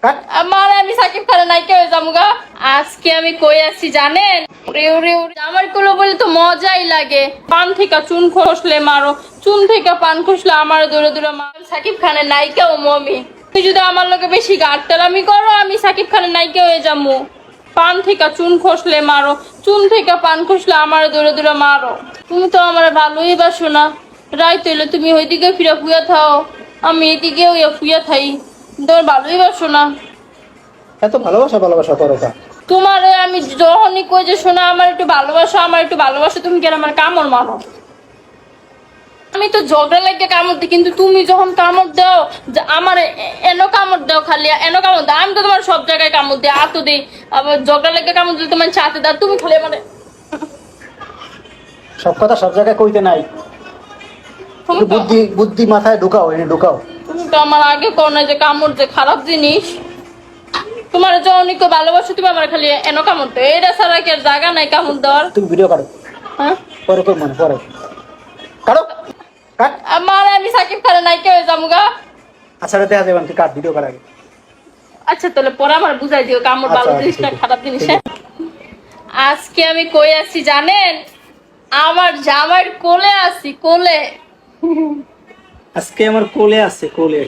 কাট। আমার আমি সাকিব খানের নায়িকা হয়ে যাবো গা। আজকে আমি কই আছি জানেন? ওরে ওরে ওরে, আমার গুলো বলে তো মজাই লাগে। পান থেকে চুন খসলে মারো, চুন থেকে পান খসলে আমার দূরে দূরে মারো। সাকিব খানের নায়িকা ও মমি, তুই যদি আমার লোকে বেশি গাট্টারামি করো, আমি সাকিব খানের নায়িকা হয়ে যাবো। পান থেকে চুন খসলে মারো, চুন থেকে পান খসলে আমার দূরে দূরে মারো। তুমি তো আমার ভালোই বাসো না, রাইত হইলে তুমি ওইদিকে ফিরে ফুয়া থাও, আমি এদিকে ফুয়া থাই। তোমার ভালোই বাসো না। এত ভালোবাসা ভালোবাসা করো কা? তোমার আমি যখনই কই যে শোনা আমার একটু ভালোবাসো, আমার একটু ভালোবাসো, তুমি কেন আমার কামড় মারো? আমি তো ঝগড়া লাগে কামড় দিই, কিন্তু তুমি যখন কামড় দাও যে আমার এনো কামড় দাও, খালি এনো কামড় দাও। আমি তো তোমার সব জায়গায় কামড় দিই, আতো দিই, আবার ঝগড়া লাগে কামড় দিলে তোমার চাতে দাও, তুমি খালি মানে সব কথা সব জায়গায় কইতে নাই। একটু বুদ্ধি বুদ্ধি মাথায় ঢুকাও, এনে ঢুকাও। তুমি তো আমার আগে কও না যে কামড় যে খারাপ জিনিস। তোমার যখনই কেউ ভালোবাসো তুমি আমার খালি এনো কামড় দাও, এটা ছাড়া কি আর জায়গা নাই কামড় দেওয়ার? তুমি ভিডিও কাটো, হ্যাঁ, পরে কর, মানে পরে কাটো, কাট। আমার আমি সাকিব খানের নায়িকা হয়ে যাবো গা। আচ্ছা দেখা যাবে, তুই কাট, ভিডিও কর আগে। আচ্ছা তাহলে পরে আমার বুঝাই দিও কামড় ভালো আচ্ছা, জিনিস না ঠিক আছে, খারাপ জিনিস। ঠিক হ্যাঁ? আজকে আমি কই আছি জানেন? আমার জামাইয়ের কোলে আছি, কোলে। আজকে আমার কোলে আছে, কোলে।